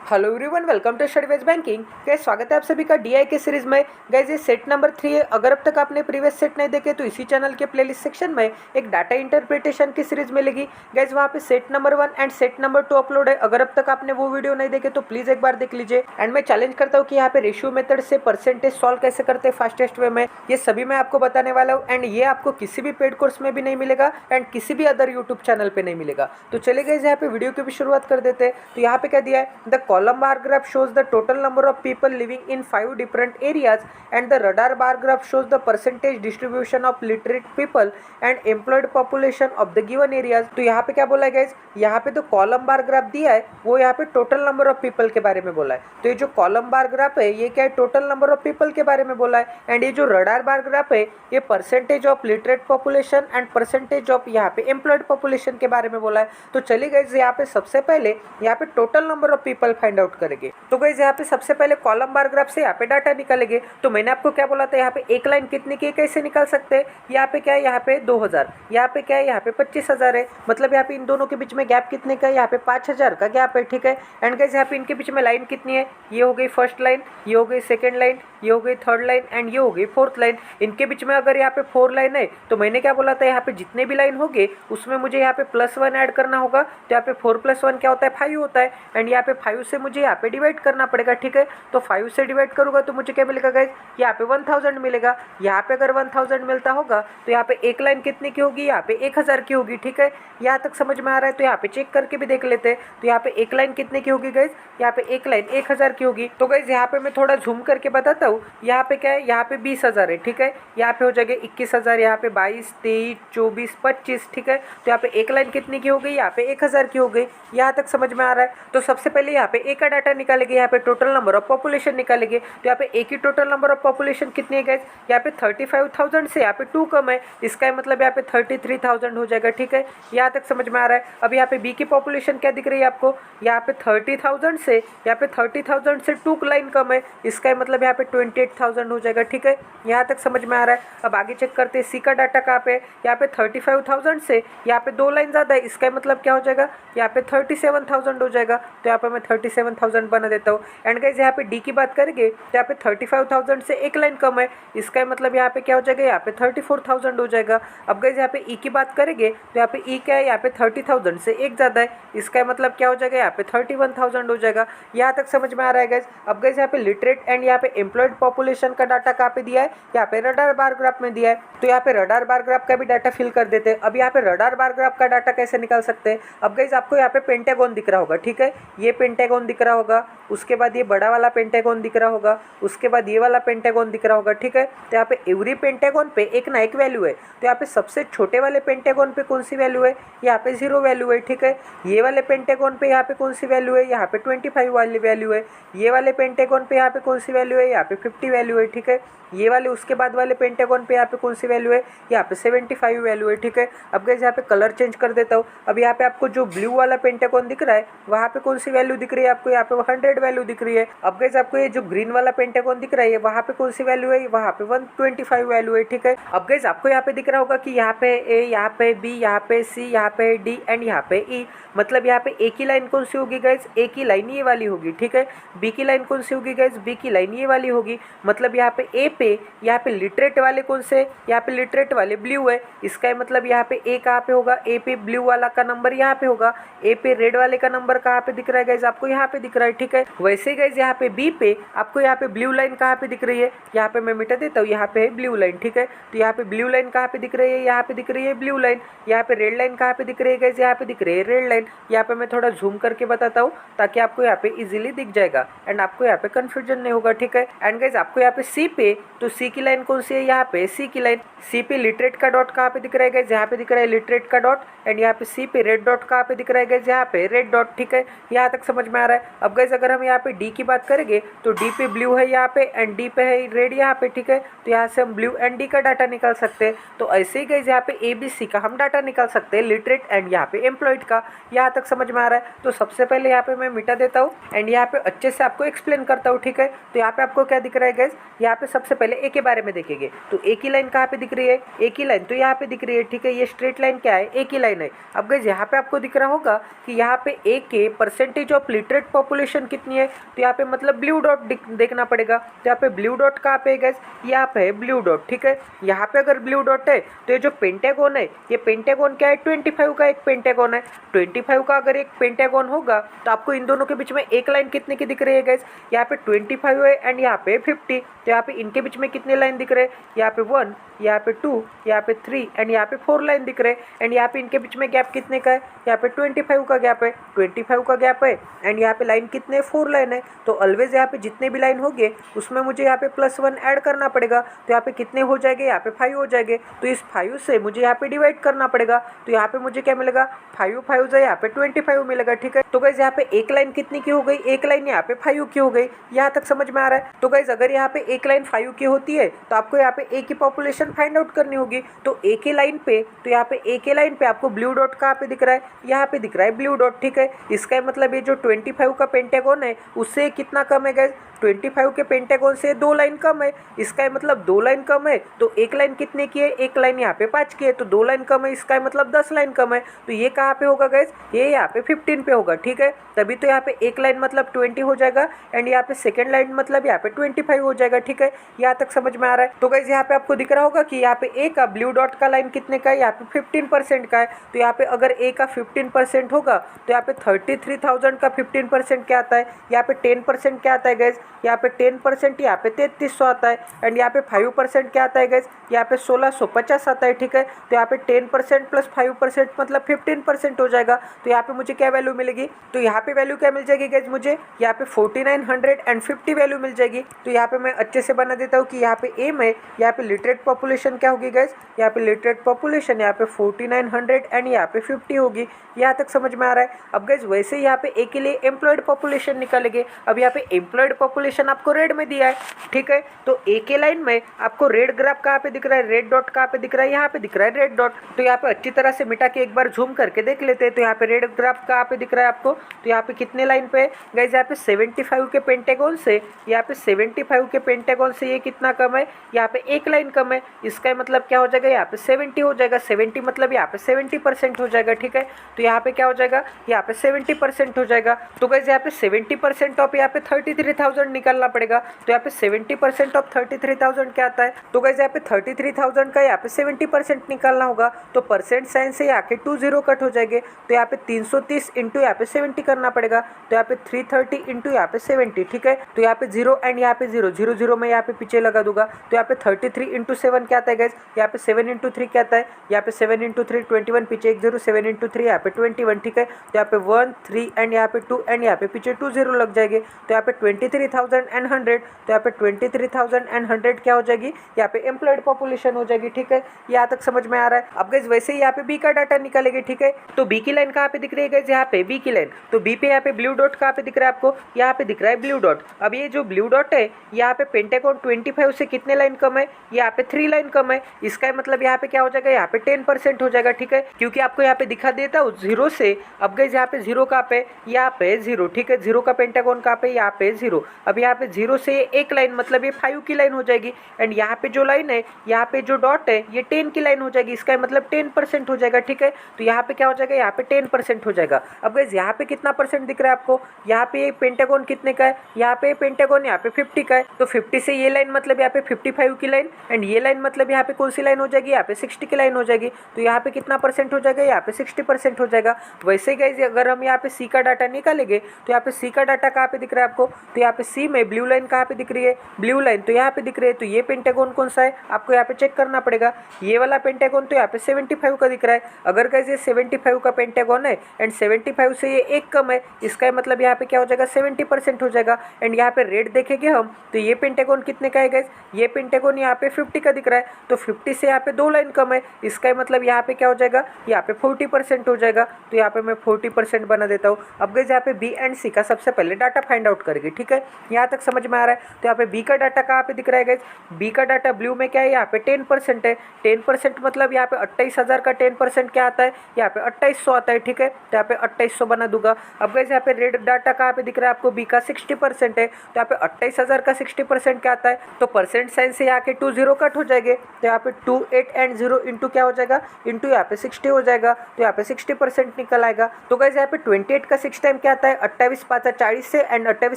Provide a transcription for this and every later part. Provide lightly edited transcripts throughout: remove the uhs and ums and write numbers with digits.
Hello everyone, welcome to Studyways banking. Guys, स्वागत है आप सभी का डीआई के सीरीज में। गाइस, ये सेट नंबर 3 है। अगर अब तक आपने प्रीवियस सेट नहीं देखे तो इसी चैनल के प्लेलिस्ट सेक्शन में एक डाटा इंटरप्रिटेशन की सीरीज मिलेगी। गाइस, वहाँ पे set number 1 and set number 2 upload है। अगर अब तक आपने वो वीडियो नहीं देखे तो प्लीज एक बार देख लीजिए। एंड मैं चैलेंज करता हूँ कि यहाँ पे रेशियो मेथड से परसेंटेज सॉल्व कैसे करते हैं फास्टेस्ट वे में, ये सभी मैं आपको बताने वाला हूँ। एंड ये आपको किसी भी पेड कोर्स में भी नहीं मिलेगा एंड किसी भी अदर यूट्यूब चैनल पे नहीं मिलेगा। तो चले गए यहाँ पे वीडियो की भी शुरुआत कर देते हैं। तो यहाँ पे क्या दिया है, the column bar graph shows the total number of people living in 5 different areas and the radar bar graph shows the percentage distribution of literate people and employed population of the given areas। तो यहाँ पे क्या बोला है guys, यहाँ पे तो column bar graph दिया है, वो यहाँ पे टोटल नंबर ऑफ पीपल के बारे में बोला है। तो ये जो कॉलम बार ग्राफ है ये क्या है, टोटल नंबर ऑफ पीपल के बारे में बोला है। एंड ये जो रडार बार ग्राफ है ये percentage of literate population and percentage of यहाँ पे एम्प्लॉयड पॉपुलेशन के बारे में बोला है। तो चलिए गाइस, यहाँ पे सबसे पहले यहाँ पे total number of people find out करेंगे। तो गाइस, यहाँ पे सबसे पहले कॉलम बार ग्राफ से यहाँ पे डाटा निकालेंगे। तो मैंने आपको क्या बोला था, यहाँ पे एक लाइन कितने की है, कैसे निकाल सकते हैं। यहाँ पे क्या है, यहाँ पे 2000, यहाँ पे क्या है, यहाँ पे 25,000 है। मतलब यहाँ पे इन दोनों के बीच में गैप कितने का है, यहाँ पे 5000 का गैप है। ठीक है। एंड गाइस, यहाँ पे इनके बीच में लाइन कितनी है, ये हो गई फर्स्ट लाइन, ये हो गई सेकेंड लाइन, ये हो गई थर्ड लाइन एंड ये हो गई फोर्थ लाइन। इनके बीच में अगर यहाँ पे 4 लाइन है तो मैंने क्या बोला था, यहाँ पे जितने भी लाइन होंगे उसमें मुझे यहाँ पे +1 ऐड करना होगा। तो यहाँ पे 4 + 1 क्या होता है, 5 होता है। एंड यहाँ पे 5 से मुझे यहाँ पे डिवाइड करना पड़ेगा। ठीक है। तो 5 से डिवाइड करूंगा तो मुझे क्या मिलेगा गाइस, यहाँ पे 1000 मिलेगा। यहाँ पे अगर 1000 मिलता होगा तो यहाँ पे एक लाइन कितने की होगी, यहाँ पे 1000 की होगी। ठीक है। यहाँ तक समझ में आ रहा है। तो यहाँ पे चेक करके भी देख लेते हैं। तो यहाँ पे एक लाइन कितने की होगी गाइस, यहाँ पे एक लाइन 1000 की होगी। तो गाइस, यहाँ पे मैं थोड़ा झूम करके बताता हूँ। यहाँ पे क्या है, यहाँ पे 20,000 है। ठीक है। यहाँ पे हो जाएगा 21,000, यहाँ पे 22, 23, 24, 25। ठीक है। तो यहाँ पे एक लाइन कितने की हो गई, यहाँ पे 1000 की हो गई। यहाँ तक समझ में आ रहा है। तो सबसे पहले यहाँ पे एक का डाटा निकालेंगे, यहाँ पे टोटल नंबर ऑफ पॉपुलेशन निकालेंगे। तो यहाँ पे एक ही टोटल नंबर ऑफ पॉपुलेशन कितनी है गाइस, यहाँ पे 35,000 से यहाँ पे 2 कम है, इसका मतलब यहाँ पे 33,000 हो जाएगा। ठीक है। यहाँ तक समझ में आ रहा है। अब यहाँ पे बी की पॉपुलेशन क्या दिख रही है आपको, यहाँ पे 30,000 से यहाँ पे 30,000 से 2 लाइन कम है, इसका मतलब यहाँ पे 28,000 हो जाएगा। ठीक है। यहाँ तक समझ में आ रहा है। अब आगे चेक करते हैं सी का डाटा कहाँ पे है, यहाँ पे 35,000 से यहाँ पे 2 लाइन ज़्यादा है, इसका मतलब क्या हो जाएगा, यहाँ पे 37,000 हो जाएगा। तो यहाँ पे मैं 37,000 बना देता हूँ। एंड गाइस, यहाँ पे डी की बात करेंगे तो यहाँ पे 35,000 से एक लाइन कम है, इसका मतलब यहाँ पे क्या हो जाएगा, यहाँ पे 34,000 हो जाएगा। अब गाइस, यहाँ पे ई की बात करेंगे तो यहाँ पे ई क्या है, यहाँ पे 30,000 से एक ज़्यादा है, इसका मतलब क्या हो जाएगा, यहाँ पे 31,000 हो जाएगा। यहाँ तक समझ में आ रहा है गाइस। अब गाइस, यहाँ पे लिटरेट एंड यहाँ पे एम्प्लॉयड पॉपुलेशन का डाटा कहाँ पे दिया है, यहाँ पे रडार बार ग्राफ में दिया है। तो यहाँ पे रडार बार ग्राफ का भी डाटा फिल कर देते हैं। अब यहाँ पे रडार बार ग्राफ का डाटा कैसे निकाल सकते हैं। अब गाइस, आपको यहाँ पे पेंटागन दिख रहा होगा। ठीक है। ये पेंटागन दिख रहा होगा, उसके बाद ये बड़ा वाला पेंटागन दिख रहा होगा, उसके बाद ये वाला पेंटागन दिख रहा होगा। ठीक है। तो यहाँ पे एवरी पेंटागन पे एक ना एक वैल्यू है। तो यहाँ पे सबसे छोटे वाले पेंटागन पे कौन सी वैल्यू है, यहाँ पे 0 वैल्यू है। ठीक है। ये वाले पेंटागन पे यहाँ पे कौन सी वैल्यू है, यहाँ पे 25 वाली वैल्यू है। ये वाले पेंटागन पे यहाँ पे कौन सी वैल्यू है, यहाँ पे 50 वैल्यू है। ठीक है। ये वाले उसके बाद वाले पेंटागन पे यहाँ पे कौन सी वैल्यू है, यहाँ पे 75 वैल्यू है। ठीक है। अब गाइस, यहाँ पे कलर चेंज कर देता हूँ। अब यहाँ पे आपको जो ब्लू वाला पेंटागन दिख रहा है वहाँ पे कौन सी वैल्यू दिख रही है आपको, यहाँ पे 100 वैल्यू दिख रही है। अब गाइस, आपको ये जो ग्रीन वाला पेंटागन दिख रहा है वहाँ पे कौन सी वैल्यू है, वहाँ पे 125 वैल्यू है। ठीक है। अब गाइस, आपको यहाँ पे दिख रहा होगा कि यहाँ पे ए, यहाँ पे बी, यहाँ पे सी, यहाँ पे डी एंड यहाँ पे ई। मतलब यहाँ पे ए की लाइन कौन सी होगी गाइस, ए की लाइन ये वाली होगी। ठीक है। बी की लाइन कौन सी होगी गाइस, बी की लाइन ये वाली होगी। मतलब यहाँ पे ए पे यहाँ पे लिटरेट वाले कौन से, यहाँ पे लिटरेट वाले ब्लू है, इसका मतलब यहाँ पे ए कहाँ पे होगा, ए पे ब्लू वाला का नंबर यहाँ पे होगा। ए पे रेड वाले का नंबर कहाँ पे दिख रहा है गाइस, आपको यहाँ पे दिख रहा है। ठीक है। वैसे ही गाइस, यहाँ पे बी पे आपको यहाँ पे ब्लू लाइन कहाँ पे दिख रही है, यहाँ पे मैं मिटा देता हूँ, यहाँ पे है ब्लू लाइन। ठीक है। तो यहाँ पे ब्लू लाइन कहाँ पे दिख रही है, यहाँ पे दिख रही है ब्लू लाइन। यहाँ पे रेड लाइन कहाँ पे दिख रही है गाइस, यहाँ पे दिख रही है रेड लाइन। यहाँ पे मैं थोड़ा जूम करके बताता हूँ ताकि आपको यहाँ पे इजीली दिख जाएगा एंड आपको यहाँ पे कंफ्यूजन नहीं होगा। ठीक है। एंड गाइस, आपको यहाँ पे सी पे, तो सी की लाइन कौन सी है, यहाँ पे सी की लाइन। सी पे लिटरेट का डॉट कहाँ पे दिख रहा है गाइस, यहाँ पे दिख रहा है लिटरेट का डॉट। एंड यहाँ पे सी पे रेड डॉट कहाँ पे दिख रहा है गाइस, यहाँ पे रेड डॉट। ठीक है। यहाँ तक समझ में आ रहा है। अब गाइस, अगर हम यहाँ पे डी की बात करेंगे तो डी पे ब्लू है यहाँ पे एंड डी पे है रेड यहाँ पे। ठीक है। तो यहाँ से हम ब्लू एंड डी का डाटा निकाल सकते हैं। तो ऐसे ही गाइस, यहाँ पे ए बी सी का हम डाटा निकाल सकते हैं, लिटरेट एंड यहाँ पे एम्प्लॉयड का। यहाँ तक समझ में आ रहा है। तो सबसे पहले यहाँ पे मैं मिटा देता हूँ एंड यहाँ पे अच्छे से आपको एक्सप्लेन करता हूँ। ठीक है। तो यहाँ पे आपको क्या दिख रहा है गाइस, यहाँ पे सबसे पहले ए के बारे में देखेंगे तो ए की लाइन कहाँ पे दिख रही है, ए की लाइन तो यहाँ पे दिख रही है। ठीक है। ये स्ट्रेट लाइन क्या है, ए की लाइन है। अब गाइस, यहाँ पे आपको दिख रहा होगा कि यहाँ पे ए के percentage of literate literate population कितनी है, तो यहाँ पे मतलब ब्लू डॉट देखना पड़ेगा। तो यहाँ पे ब्लू डॉट कहाँ पे है गाइस, यहाँ पे है ब्लू डॉट, ठीक है। यहाँ पे अगर ब्लू डॉट है तो ये जो पेंटागन है, ये पेंटागन क्या है, 25 का एक पेंटागन है। 25 का अगर एक पेंटागन होगा तो आपको इन दोनों के बीच में एक लाइन कितने की दिख रही है गाइस, यहाँ पे 25 है एंड यहाँ पे 50। तो यहाँ पे इनके बीच में कितने लाइन दिख रहे हैं, यहाँ पे 1, यहाँ पे 2, यहाँ पे 3 एंड यहाँ पे 4 लाइन दिख रहे हैं। एंड यहाँ पे इनके बीच में गैप कितने का है, यहाँ पे 25 का गैप है, 25 का गैप है एंड यहाँ पे लाइन कितने, 4 लाइन है। तो ऑलवेज यहाँ पे जितने भी लाइन होंगे उसमें मुझे यहाँ पे +1 ऐड करना पड़ेगा। तो यहाँ पे कितने हो जाएंगे, यहाँ पे 5 हो जाएंगे। तो इस 5 से मुझे यहाँ पे डिवाइड करना पड़ेगा। तो यहाँ पे मुझे क्या मिलेगा, 5 5 से यहाँ पे 25 मिलेगा, ठीक है। तो गाइज यहाँ पे एक लाइन कितनी की हो गई, एक लाइन यहाँ पे 5 की हो गई। यहाँ तक समझ में आ रहा है। तो गाइज अगर यहाँ पे एक लाइन 5 की होती है तो आपको यहाँ पे ए की पॉपुलेशन फाइंड आउट करनी होगी। तो ए के लाइन पे, तो यहाँ पे ए के लाइन पे आपको ब्लू डॉट कहाँ पे दिख रहा है, यहाँ पे दिख रहा है ब्लू डॉट, ठीक है। इसका मतलब ये जो 25 का पेंटागन है उससे कितना कम है गाइज, 25 के पेंटागन से 2 लाइन कम है। इसका मतलब 2 लाइन कम है। तो एक लाइन कितने की है, एक लाइन यहाँ पे 5 की है, तो 2 लाइन कम है। इसका मतलब 10 लाइन कम है। तो ये कहाँ पे होगा गाइज, ये यहाँ पे 15 पे होगा, ठीक है। तभी तो यहाँ पे एक लाइन मतलब 20 हो जाएगा एंड यहाँ पे सेकंड लाइन मतलब यहाँ पे 25 हो जाएगा, ठीक है। यहाँ तक समझ में आ रहा है। तो गाइज यहाँ पे आपको दिख रहा होगा कि यहाँ पे ए का ब्लू डॉट का लाइन कितने का है, यहाँ पे 15% का है। तो यहाँ पे अगर ए का 15% होगा तो यहाँ पे 33,000 का 15% क्या आता है, यहाँ पे 10% क्या आता है गाइज, यहाँ पे 10% यहाँ पे 3300 आता है एंड यहाँ पे 5% क्या आता है गाइज, यहाँ पे 1650 आता है, ठीक है। तो यहाँ पे 10% प्लस 5% मतलब 15% हो जाएगा। तो यहाँ पे मुझे क्या वैल्यू मिलेगी, तो यहाँ पे वैल्यू क्या मिल जाएगी गाइज, मुझे यहाँ पे 4950 वैल्यू मिल जाएगी। तो यहाँ पे मैं अच्छे से बना देता हूँ कि यहाँ पे ए में यहाँ पे लिटरेट पॉपुलेशन क्या होगी गाइज, यहाँ पे लिटरेट पॉपुलेशन यहाँ पे 4900 एंड यहाँ पे 50 होगी। यहाँ तक समझ में आ रहा है। अब गाइज वैसे ही यहाँ पे ए के लिए एम्प्लॉयड पॉपुलेशन निकालेंगे। अब यहाँ पे एम्प्लॉयड पॉपुलेशन आपको रेड में दिया है, ठीक है। तो ए के लाइन में आपको रेड ग्राफ कहाँ पे दिख रहा है, रेड डॉट कहाँ पे दिख रहा है, यहाँ पे दिख रहा है रेड डॉट। तो यहाँ पे अच्छी तरह से मिटा के एक बार झूम करके देख लेते हैं। तो यहाँ पे रेड ग्राफ कहाँ पे दिख रहा है आपको, तो यहाँ पे कितने लाइन पे गाइज, यहाँ पे 75 के पेंटागन से, यहाँ पे 75 के पेंटागन से ये कितना कम है, यहाँ पे एक लाइन कम है। इसका मतलब क्या हो जाएगा, यहाँ पे 70 हो जाएगा। 70 मतलब यहाँ पे 70% हो जाएगा, ठीक है। तो यहाँ पे क्या हो जाएगा, यहाँ पे 70% हो जाएगा। तो गाइज यहाँ पे 70% ऑफ यहाँ पे 33,000 निकालना पड़ेगा। तो यहाँ पे 70% ऑफ 33,000 क्या आता है, तो गाइज यहाँ पे 33,000 का यहाँ पे 70% निकालना होगा। तो परसेंट साइन से यहाँ के 2 0 कट हो जाएंगे। तो यहाँ पे 330 इंटू यहाँ पे 70 करना पड़ेगा। तो यहाँ पे 330 इंटू यहाँ पे 70, ठीक है। तो यहाँ पे 0 एंड यहाँ पे 0 0 0 मैं यहाँ पे पीछे लगा दूंगा। तो यहाँ पे 33 इंटू 7 क्या आता है गाइज, यहाँ पे 7 इंटू 3 क्या आता है, यहाँ पे 7 इंटू 3 21, पीछे एक 0, 7 इंटू 3 यहाँ पे 21, ठीक है। तो यहाँ पे 1 3 एंड यहाँ पे 2 एंड यहाँ पे पीछे 2 0 लग जाएंगे। तो यहाँ पे 23,100, तो यहाँ पे 23,100 क्या हो जाएगी, यहाँ पे एम्प्लॉयड पॉपुलेशन हो जाएगी, ठीक है। यहाँ तक समझ में आ रहा है। अब गाइज वैसे ही यहाँ पे बी का डाटा निकालेंगे, ठीक है। तो बी की लाइन कहाँ पे दिख रही है गाइज, यहाँ पे बी की लाइन। तो बी पे यहाँ पे ब्लू डॉट कहाँ पे दिख रहा है आपको, यहाँ पे दिख रहा है ब्लू डॉट। अब ये जो ब्लू डॉट है यहाँ पे पेंटागन 25 से कितने लाइन कम है, यहाँ पे 3 लाइन कम है। इसका मतलब यहाँ पे क्या हो जाएगा, यहाँ पे 10% हो जाएगा, ठीक है। क्योंकि आपको यहाँ पे दिखा देता हूँ 0 से। अब गाइज यहाँ पे 0 कहाँ पे, यहाँ पे 0, ठीक है। 0 का पेंटागन कहाँ पे, यहाँ पे 0। अब यहाँ पे 0 से एक लाइन मतलब ये 5 की लाइन हो जाएगी एंड यहाँ पे जो लाइन है, यहाँ पे जो डॉट है ये 10 की लाइन हो जाएगी। इसका मतलब 10% हो जाएगा, ठीक है। तो यहाँ पे क्या हो जाएगा, यहाँ पे 10% हो जाएगा। अब गाइज यहाँ पे कितना परसेंट दिख रहा है आपको, यहाँ पे पेंटागन कितने का है, यहाँ पे पेंटागन यहाँ पे 50 का है। तो 50 से ये लाइन मतलब यहाँ पे 55 की लाइन एंड ये लाइन मतलब यहाँ पे कौन सी लाइन हो जाएगी, यहाँ पे 60 की लाइन हो जाएगी। तो यहाँ पे कितना परसेंट हो जाएगा, यहाँ पे 60% हो जाएगा। वैसे गाइज अगर हम यहाँ पे सी का डाटा निकालेंगे तो यहाँ पे सी का डाटा कहाँ पे दिख रहा है आपको, तो यहाँ पे सी में ब्लू लाइन कहाँ पे दिख रही है, ब्लू लाइन तो यहाँ पे दिख रही है। तो ये पेंटागन कौन सा है आपको यहाँ पे चेक करना पड़ेगा। ये वाला पेंटागन तो यहाँ पे 75 का दिख रहा है। अगर गाइज ये 75 का पेंटागन है एंड 75 से ये एक कम है, इसका मतलब यहाँ पे क्या हो जाएगा, 70% हो जाएगा। एंड यहाँ पे रेड देखेंगे हम तो ये पेंटागन कितने का है गाइज, ये पेंटागन यहाँ पे 50 का दिख रहा है। तो 50 से यहाँ पे 2 लाइन कम है, इसका मतलब यहाँ पे क्या हो जाएगा, यहाँ पे 40% हो जाएगा। तो यहाँ पे मैं 40% बना देता हूँ। अब गाइज यहाँ पे बी एंड सी का सबसे पहले डाटा फाइंड आउट करेंगे, ठीक है। यहाँ तक समझ में आ रहा है। तो यहाँ पे बी का डाटा कहाँ पे दिख रहा है गाइज, बी का डाटा ब्लू में क्या है, यहाँ पे 10% है। 10% मतलब यहाँ पे 28,000 का 10% क्या आता है, यहाँ पे 2800 आता है। ठीक है, तो यहाँ पे 2800 बना दूंगा। अब गाइज यहाँ पे रेड डाटा कहाँ पे दिख रहा है आपको, बी का 60% है। तो यहाँ पे 28,000 का 60% क्या आता है, तो परसेंट साइन से यहाँ के 2 0 कट हो जाएंगे। तो यहाँ पे 2 8 एंड 0 इंटू क्या हो जाएगा, इंटू यहाँ पे 60 हो जाएगा। तो यहाँ पे 60% निकल आएगा। तो गाइज यहाँ पे 28 का 6 टाइम क्या आता है, 28 5 40 से एंड 28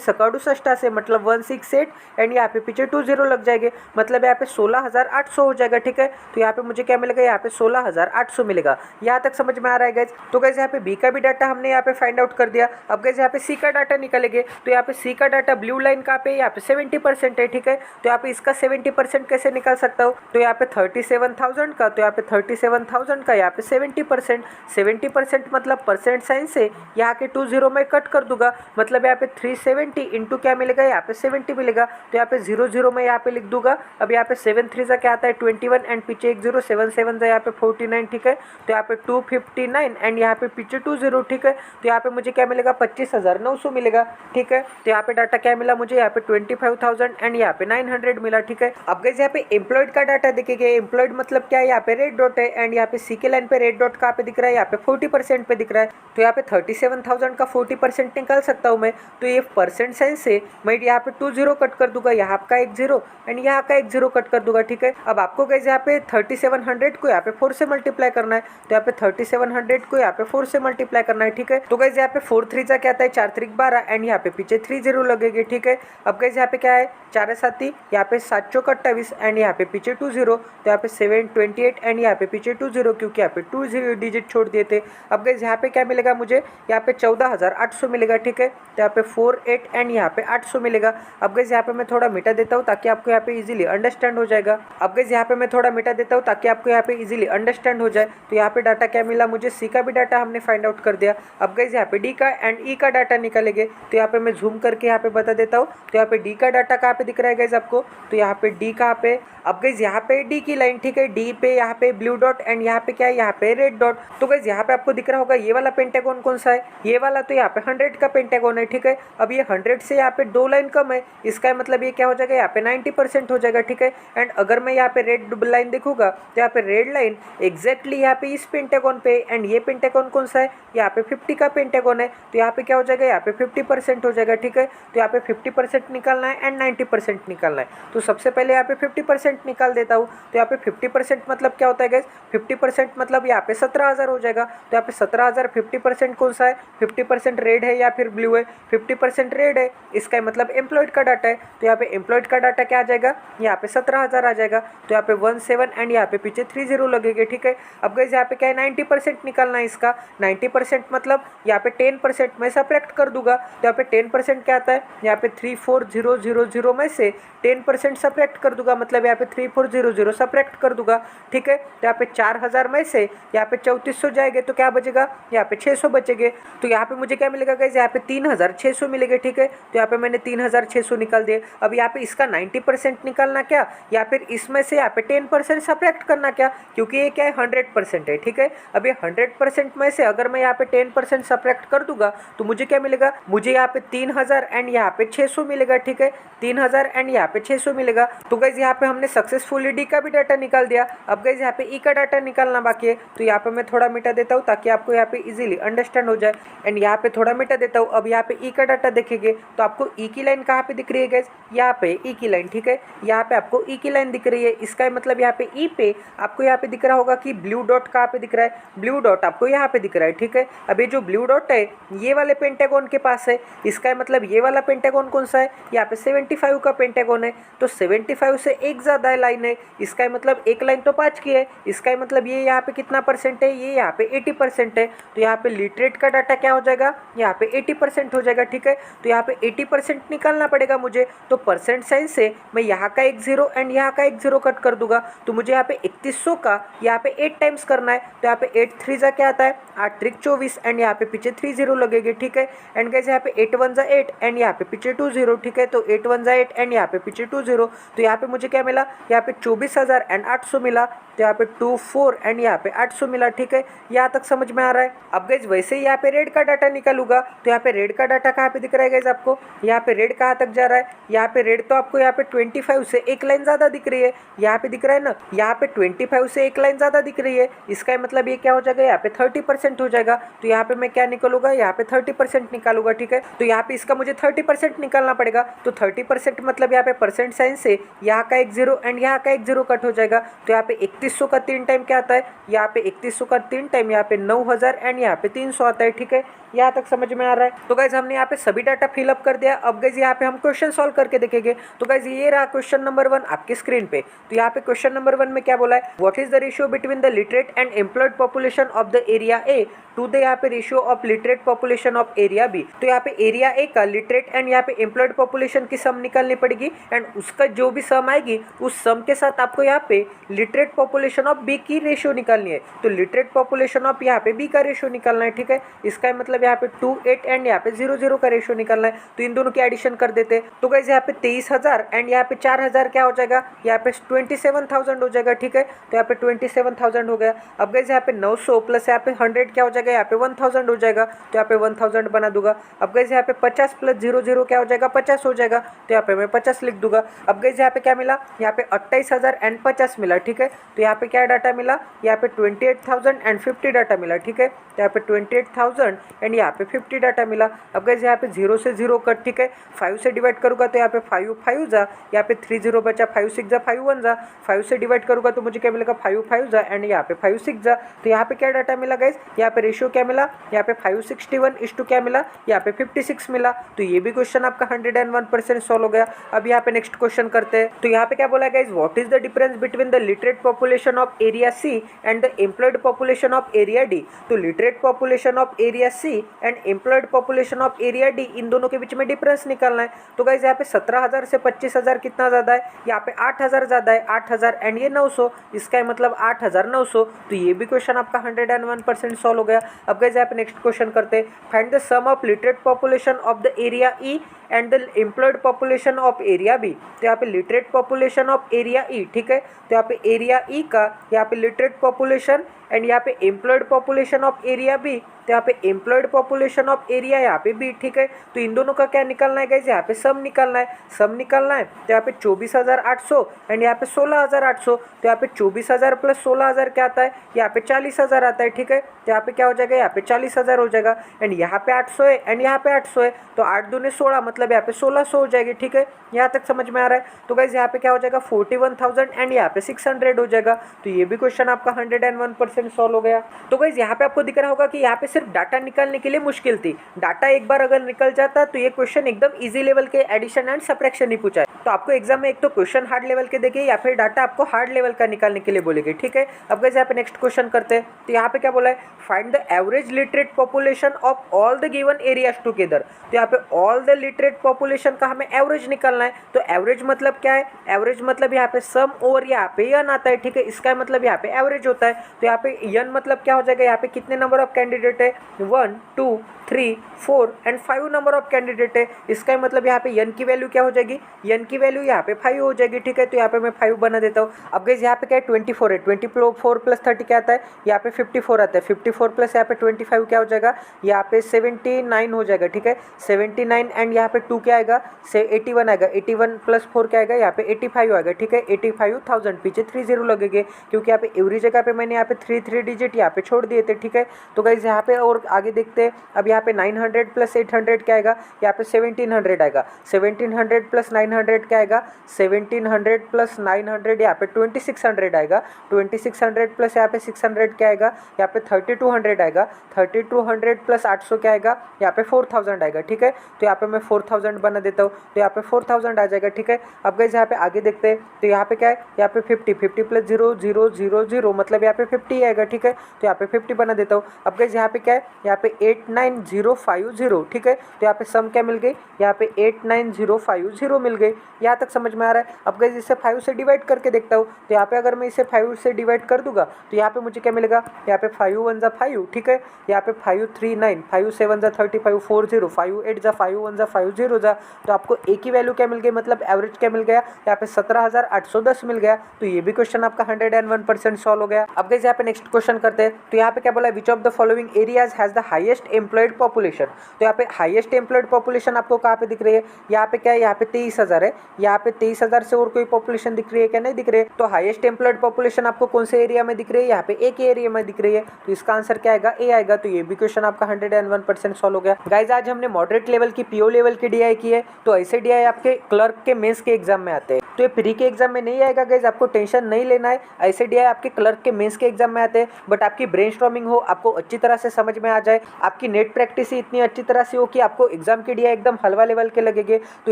68 से, मतलब 168 एंड यहाँ पे पीछे 2 0 लग जाएंगे, मतलब यहाँ पे 16,800 हो जाएगा। ठीक है, तो यहाँ पे मुझे क्या मिलेगा, यहाँ पे 16,800 मिलेगा। यहाँ तक समझ में आ रहा है गाइज। तो गाइज यहाँ पे बी का भी डाटा हमने यहाँ पे फाइंड आउट कर दिया। अब गाइज यहाँ पे सी का डाटा निकालेंगे। तो यहाँ पे सी का डाटा ब्लू लाइन कहाँ पे, यहाँ पे 70% है। ठीक है, तो यहाँ पे इसका 70% कैसे निकाल सकता हूँ, तो यहाँ पे 37,000 का, तो यहाँ पे 37,000 का यहाँ पे 70%, 70% मतलब परसेंट साइन से यहाँ के 2 0 में कट कर दूंगा, मतलब यहाँ पे 370 इंटू क्या मिलेगा, यहाँ पे 70 मिलेगा। तो यहाँ पे 0 0 में यहाँ पे लिख दूंगा। अब यहाँ पे 7 3 सा क्या आता है 21 एंड पीछे एक 0, 7 7 सा यहाँ पे 49। ठीक है, तो यहाँ पे 259 एंड यहाँ पे पीछे 2 0। ठीक है, तो यहाँ पे मुझे क्या मिलेगा, 25,900 मिलेगा। ठीक है, तो यहाँ पे डाटा क्या मिला मुझे, यहाँ पे 25,000 एंड यहाँ पे 900 मिला। ठीक है, अब गाइस यहाँ पे एम्प्लॉयड का डाटा देखेंगे। एम्प्लॉयड मतलब क्या है, यहाँ पे रेड डॉट है एंड यहाँ पे सी के लाइन पे रेड डॉट कहाँ पे दिख रहा है, यहाँ पे 40% पे दिख रहा है। तो यहाँ पे 37,000 का 40% निकाल सकता हूँ मैं। तो ये परसेंट साइन से मैं यहाँ पे 2 0 कट कर दूंगा, यहाँ का एक 0 एंड यहाँ का एक 0 कट कर दूंगा। ठीक है, अब आपको गाइस यहाँ पे 3700 को यहाँ पे 4 से मल्टीप्लाई करना है। तो यहाँ पे 3700 को यहाँ पे 4 से मल्टीप्लाई करना है। ठीक है, तो गाइस यहाँ पे 4 3 सा क्या आता है, 4 3 12 एंड यहाँ पे पीछे 3 0 लगेंगे। ठीक है, अब गाइस यहाँ पे क्या है, 4 7 यहाँ पे 7 चौक 28 एंड यहाँ पे पीछे 2 0, तो यहाँ पे 7 28 एंड यहाँ पे पीछे 2 0, क्योंकि यहाँ पे 2 0 डिजिट छोड़ दिए थे। अब गाइस यहाँ पे क्या मिलेगा मुझे, यहाँ पे 14,800 मिलेगा। ठीक है, तो यहाँ पे 4 8 एंड यहाँ पे 800 मिलेगा। अब गाइस यहाँ पे मैं थोड़ा मिटा देता हूँ ताकि आपको यहाँ पे इजीली अंडरस्टैंड हो जाएगा। अब गाइस यहाँ पे मैं थोड़ा मिटा देता हूँ ताकि आपको यहाँ पे इजीली अंडरस्टैंड हो जाए। तो यहाँ पे डाटा क्या मिला मुझे, सी का भी डाटा हमने फाइंड आउट कर दिया। अब गाइस यहाँ पे डी का एंड ई का डाटा निकालेंगे। तो यहाँ पे मैं जूम करके यहाँ पे बता देता हूँ। तो यहाँ पे डी का डाटा कहाँ पे दिख रहा है गाइस आपको, तो यहाँ पे डी कहाँ पे, अब गाइस यहाँ पे डी की लाइन, ठीक है, डी पे यहाँ पे ब्लू डॉट एंड यहाँ पे क्या है, यहाँ पे रेड डॉट। तो गाइस यहाँ पे आपको दिख रहा होगा ये वाला पेंटागन कौन सा है, ये वाला, तो यहाँ पे 100 का पेंटागन है। ठीक है, अब ये 100 से यहाँ पे 2 लाइन कम है, इसका मतलब ये क्या हो जाएगा, यहाँ पे 90% हो जाएगा। ठीक है, एंड अगर मैं यहाँ पे रेड लाइन देखूंगा तो यहाँ पे रेड लाइन एग्जैक्टली यहाँ पे इस पेंटागन पे, एंड ये पेंटागन कौन सा है, यहाँ पे 50 का पेंटागन है। तो यहाँ पे क्या हो जाएगा, यहाँ पे 50% हो जाएगा। ठीक है, तो यहाँ पे 50% निकालना है एंड 90% निकालना है। तो सबसे पहले यहाँ पे 50% निकाल देता हूँ। तो यहाँ पे 50% मतलब क्या होता है गाइस, 50% मतलब यहाँ पे 17,000 हो जाएगा। तो यहाँ पे 17,000, 50% कौन सा है, 50% रेड है या फिर ब्लू है, 50% रेड है, इसका मतलब एम्प्लॉयड का डाटा है। तो यहाँ पे एम्प्लॉयड का डाटा क्या आ जाएगा, यहाँ पे 17,000 आ जाएगा। तो यहाँ पे 17 एंड यहाँ पे पीछे 3 0 लगेंगे। ठीक है, अब गाइस यहाँ पे क्या है, 90% निकालना है इसका। 90% मतलब यहाँ पे 10% मैं सब्ट्रैक्ट कर दूंगा। तो यहाँ पे 10% क्या आता है, यहाँ पे 34,000 में से 10% सब्ट्रैक्ट कर दूंगा, मतलब यहाँ पे 3400 सब्ट्रैक्ट कर दूंगा। ठीक है, तो यहाँ पे 4,000 में से यहाँ पे 3400 जाएंगे तो क्या बचेगा, यहाँ पे 600 बचेंगे। तो यहाँ पे मुझे क्या मिलेगा गाइस, यहाँ पे 3,600 मिलेंगे। ठीक है, तो यहाँ पे मैंने 3,600 निकाल दिए। अब यहाँ पे इसका 90% निकालना क्या, या फिर इसमें से यहाँ पे 10% सब्ट्रैक्ट करना क्या, क्योंकि ये क्या है 100% है। ठीक है, अब ये 100% में से अगर मैं यहाँ पे 10% सब्ट्रैक्ट कर दूंगा तो मुझे क्या मिलेगा, मुझे यहाँ पे 3,000 एंड यहाँ पे 600 मिलेगा। ठीक है, 3,000 एंड यहाँ पे 600 मिलेगा। तो गाइस यहाँ पे हमने सक्सेसफुली डी का भी डाटा निकाल दिया। अब गाइस यहाँ पे ई का डाटा निकालना बाकी है। तो यहाँ पे मैं थोड़ा मिटा देता हूँ ताकि आपको यहाँ पे इजीली अंडरस्टैंड हो जाए, एंड यहाँ पे थोड़ा मिटा देता हूँ। अब यहाँ पे ई का डाटा देखेंगे तो आपको ई की लाइन कहाँ पे दिख रही है गाइस, यहाँ पे ई की लाइन। ठीक है, यहाँ पे आपको ई की लाइन दिख रही है, इसका मतलब यहाँ पे ई पे आपको यहाँ पे दिख रहा होगा कि ब्लू डॉट कहाँ पे दिख रहा है, ब्लू डॉट आपको यहाँ पे दिख रहा है। ठीक है, अब ये जो ब्लू डॉट है ये वाले पेंटागन के पास है, इसका मतलब ये वाला पेंटागन कौन सा है, यहाँ पे 75 का पेंटागन है। तो 75 से एक ज़्यादा लाइन है, इसका मतलब एक लाइन तो 5 की है, इसका मतलब ये यहाँ पे कितना परसेंट है, ये यहाँ पे 80% है। तो यहाँ पे लिटरेट का डाटा क्या हो जाएगा, यहाँ पे 80% हो जाएगा। ठीक है, तो यहाँ पे 80% निकालना पड़ेगा मुझे। तो परसेंट साइन से मैं यहाँ का एक 0 एंड यहाँ का एक 0 कट कर दूंगा। तो मुझे यहाँ पे 3100 का यहाँ पे 8 टाइम्स करना है। तो यहाँ पे 8 3 क्या आता है, 8 3 24 एंड यहाँ पे पीछे 3 0 लगेंगे। ठीक है, एंड गाइस यहाँ पे 8 1 8 एंड यहाँ पे पीछे 2 0। ठीक है, तो 8 1 8 एंड यहाँ पे पीछे 2 0। तो यहाँ पे मुझे क्या मिला, यहाँ पे 24,800 मिला। तो तो यहाँ पे 24 एंड यहाँ पे 800 मिला। ठीक है, यहाँ तक समझ में आ रहा है। अब गाइज वैसे ही यहाँ पे रेड का डाटा निकालूंगा तो यहाँ पे रेड का डाटा कहाँ पे दिख रहा है गाइज आपको, यहाँ पे रेड कहाँ तक जा रहा है, यहाँ पे रेड तो आपको यहाँ पे 25 से एक लाइन ज्यादा दिख रही है, यहाँ पे दिख रहा है ना, यहाँ पे 25 से एक लाइन ज्यादा दिख रही है। इसका मतलब ये क्या हो जाएगा, यहाँ पे 30% हो जाएगा। तो यहाँ पे मैं क्या निकालूंगा, यहाँ पे 30% निकालूंगा। ठीक है, तो यहाँ पे इसका मुझे 30% निकालना पड़ेगा। तो 30% मतलब यहाँ पे परसेंट साइन से यहाँ का एक 0 एंड यहाँ का एक 0 कट हो जाएगा। तो यहाँ पे 3100 का 3 टाइम क्या आता है, यहाँ पे 3100 का 3 टाइम यहाँ पे 9000 एंड यहाँ पे 300 आता है। ठीक है, यहाँ तक समझ में आ रहा है। तो गाइज हमने यहाँ पे सभी डाटा फिलअप कर दिया। अब गाइज यहाँ पे हम क्वेश्चन सॉल्व करके देखेंगे। तो गाइज ये रहा क्वेश्चन नंबर 1 आपकी स्क्रीन पे। तो यहाँ पे क्वेश्चन नंबर 1 में क्या बोला है, what is the ratio between the literate and employed population of the area A to the यहाँ पे ratio of literate population of area B. तो यहाँ पे एरिया ए का लिटरेट एंड यहाँ पे एम्प्लॉयड पॉपुलेशन की सम निकालनी पड़ेगी एंड उसका जो भी सम आएगी उस सम के साथ आपको यहाँ पे लिटरेट पॉपुलेशन ऑफ बी की रेशियो निकालनी है। तो लिटरेट पॉपुलेशन ऑफ यहाँ पे बी का रेशियो निकालना है। ठीक है, इसका मतलब यहाँ पे 2 8 एंड यहाँ पे 0 0 का रेशियो निकालना है। तो इन दोनों की एडिशन कर देते हैं। तो गाइस यहाँ पे 23,000 एंड यहाँ पे 4,000 क्या हो जाएगा, यहाँ पे 27,000 हो जाएगा। ठीक है, तो यहाँ पे 27,000 हो गया। अब गाइस यहाँ पे 900 प्लस यहाँ पे 100 क्या हो जाएगा, यहाँ पे 1000 हो जाएगा। तो यहाँ पे 1000 बना दूंगा। अब गाइस यहाँ पे 50 प्लस 0 0 क्या हो जाएगा, 50 हो जाएगा। तो यहाँ पे मैं 50 लिख दूंगा। अब गाइस यहाँ पे क्या मिला, यहाँ पे 28,000 एंड 50 मिला। ठीक है, तो यहाँ पे क्या डाटा मिला, यहाँ पे 28,000 एंड 50 डाटा मिला। ठीक है, तो यहाँ पे 28,000 एंड यहाँ पे 50 डाटा मिला। अब गाइस यहाँ पे 0 से 0 कट। ठीक है, 5 से डिवाइड करूँगा तो यहाँ पे 5 5 जा, यहाँ पे 3 0 बचा, 5 6 जा, 5 1 जा। 5 से डिवाइड करूँगा तो मुझे क्या मिलेगा, 5 5 जा एंड यहाँ पे 5 6 जा। तो यहाँ पे क्या डाटा मिला गाइस, यहाँ पे रेशियो क्या मिला, यहाँ पे 561 क्या मिला, यहाँ पे 56 मिला। तो ये भी क्वेश्चन आपका 101% सॉल्व हो गया। अब यहाँ पे नेक्स्ट क्वेश्चन करते हैं। तो यहाँ पे क्या बोला guys, what is the difference between the literate population of area C and the employed population of area D. तो literate population of area C and employed population of area D, इन दोनों के बीच में डिफरेंस निकालना है। तो guys यहाँ पे 17,000 से 25,000 कितना ज्यादा है, यहाँ पे 8,000 ज्यादा है, 8,000 एंड ये 900, इसका मतलब 8,900। तो ये भी क्वेश्चन आपका 101% सॉल्व हो गया। अब गाइस यहाँ पे नेक्स्ट क्वेश्चन करते हैं। Find the sum of literate population of the area E and the employed population of area B. तो यहाँ पे literate population of area E, ठीक है, तो यहाँ पे एरिया ई का यहाँ पे लिटरेट पॉपुलेशन एंड यहाँ पे employed population of area B, तो यहाँ पे एम्प्लॉयड पॉपुलेशन ऑफ एरिया यहाँ पे बी। ठीक है, तो इन दोनों का क्या निकालना है गाइस, यहाँ पे सम निकालना है। सम निकालना है तो यहाँ पे 24,800 एंड यहाँ पे 16,800। तो यहाँ पे 24,000 प्लस 16,000 क्या आता है, यहाँ पे 40,000 आता है। ठीक है, तो यहाँ पे क्या हो जाएगा, यहाँ पे 40,000 हो जाएगा एंड यहाँ पे 800 है एंड यहाँ पे 800 है। तो 8 दूने 16 मतलब यहाँ पे 1600 हो जाएगी। ठीक है, यहाँ तक समझ में आ रहा है। तो गाइस यहाँ पे क्या हो जाएगा, 41,000 एंड यहाँ पे 600 हो जाएगा। तो ये भी क्वेश्चन आपका 101% सॉल्व हो गया। तो गाइस यहाँ पे आपको दिख रहा होगा कि यहाँ पे सिर्फ डाटा निकालने के लिए मुश्किल थी। डाटा एक बार अगर निकल जाता तो ये क्वेश्चन एकदम इजी लेवल के एडिशन एंड सब्ट्रैक्शन ही पूछा है। तो आपको एग्जाम में एक तो क्वेश्चन हार्ड लेवल के देंगे या फिर डाटा आपको हार्ड लेवल का निकालने के लिए बोलेंगे। ठीक है, अब गाइस यहाँ पे नेक्स्ट क्वेश्चन करते हैं। तो यहाँ पे क्या बोला है, find the average literate population of all the given areas together. तो यहाँ पे ऑल द लिटरेट पॉपुलेशन का हमें एवरेज निकालना है। तो एवरेज मतलब क्या है, एवरेज मतलब यहाँ पे सम ओवर यहाँ पे यन आता है। ठीक है, इसका मतलब यहाँ पे एवरेज होता है। तो यहाँ पे यन मतलब क्या हो जाएगा, यहाँ पे कितने नंबर ऑफ कैंडिडेट है, 1 2 3 4 एंड 5 नंबर ऑफ कैंडिडेट है। इसका मतलब यहाँ पे यन की वैल्यू क्या हो जाएगी, यन की वैल्यू यहाँ पे 5 हो जाएगी। ठीक है, तो यहाँ पे मैं 5 बना देता हूँ। अब गाइस यहाँ पे क्या है, 24 है, 24 प्लस 30 क्या आता है, यहाँ पे 54 आता है। 54 प्लस यहाँ पे 25 क्या हो जाएगा, यहाँ पे 79 हो जाएगा। ठीक है, 79 एंड यहाँ पे 2 क्या आएगा, 81 आएगा। 81 प्लस 4 क्या आएगा, यहाँ पे 85 आएगा। ठीक है, 85,000 पीछे 3 0 लगेंगे क्योंकि यहाँ पे एवरी जगह पे मैंने यहाँ पे 3 डिजिट यहाँ पे छोड़ दिए थे। ठीक है, तो गाइस यहाँ पे और आगे देखते हैं। अब यहाँ पे 900 प्लस 800 क्या आएगा, यहाँ पे 1700 आएगा। 1700 प्लस 900 क्या आएगा, 1700 प्लस 900 यहाँ पे 2600 आएगा। 2600 प्लस यहाँ पे 600 क्या आएगा, यहाँ पे 3200 आएगा। 3200 प्लस 800 क्या आएगा, यहाँ पे 4000 आएगा। ठीक है, तो यहाँ पे मैं 4000 बना देता हूँ। तो यहाँ पे 4000 आ जाएगा। ठीक है, अब गाइस यहाँ पे आगे देखते हैं। तो यहाँ पे क्या है, यहाँ पे 50 प्लस 0 0 0 0 मतलब यहाँ पे 50 50 आएगा, ठीक है। तो यहाँ पे 50 बना देता हूँ। अब गाइस यहाँ पे क्या है, यहाँ पे 89050, ठीक है। तो यहाँ पे सम क्या मिल गई, यहाँ पे 89050 मिल गई। यहाँ तक समझ में आ रहा है। अब गाइस इसे 5 से डिवाइड करके देखता हूँ। तो यहाँ पे अगर मैं इसे 5 से डिवाइड कर दूंगा तो यहाँ पे मुझे क्या मिलेगा, यहाँ पे 5 1 जा 5, ठीक है। यहाँ पे 5 3 9, 5 7 जा 30, 5 4 0, 5 8 जा 5 1 जा 5 0 जा। तो आपको एक ही वैल्यू क्या मिल गई, मतलब एवरेज क्या मिल गया, यहाँ पे 17,810 मिल गया। तो ये भी क्वेश्चन आपका 101% सॉल्व हो गया। अब गाइस यहाँ पे नेक्स्ट क्वेश्चन करते हैं। तो यहाँ पे क्या बोला, which of the following areas has the highest employed population. तो यहाँ पे हाईएस्ट एम्प्लॉयड पॉपुलेशन आपको कहाँ पे दिख रही है, यहाँ पे क्या है, यहाँ पे 23,000 है। यहाँ पे 23,000 से और कोई पॉपुलेशन दिख रही है क्या, नहीं दिख रही है। तो हाईएस्ट एम्प्लॉयड पॉपुलेशन आपको कौन से एरिया में दिख रही है, यहाँ पे एक एरिया में दिख रही है। तो इसका आंसर क्या आएगा, ए आएगा। तो ये भी क्वेश्चन आपका 101% सॉल्व हो गया। गाइज आज हमने मॉडरेट लेवल की पीओ लेवल की डीआई की है। तो ऐसे डीआई आपके क्लर्क के मेंस के एग्जाम में आते हैं। तो ये प्री के एग्जाम में नहीं आएगा गाइज, आपको टेंशन नहीं लेना है। ऐसे डीआई आपके क्लर्क के मेंस के एग्जाम में आते हैं। बट आपकी ब्रेनस्टॉर्मिंग हो, आपको अच्छी तरह से समझ में आ जाए, आपकी नेट प्रैक्टिस ही इतनी अच्छी तरह से हो कि आपको एग्जाम के डीआई एकदम हलवा लेवल के लगेंगे। तो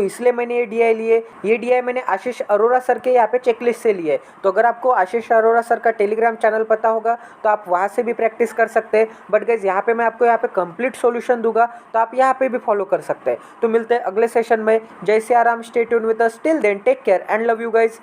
इसलिए मैंने ये डीआई लिए। ये डीआई मैंने आशीष अरोरा सर के यहाँ पे चेकलिस्ट से लिए। तो अगर आपको आशीष अरोरा सर का टेलीग्राम चैनल पता होगा तो आप वहाँ से भी प्रैक्टिस कर सकते हैं। बट गाइज यहाँ पे मैं आपको यहाँ पे कंप्लीट सॉल्यूशन दूंगा, तो आप यहाँ पे भी फॉलो कर सकते हैं। तो मिलते हैं अगले सेशन में। जय Siya Ram, stay tuned with us, till then take care and love you guys.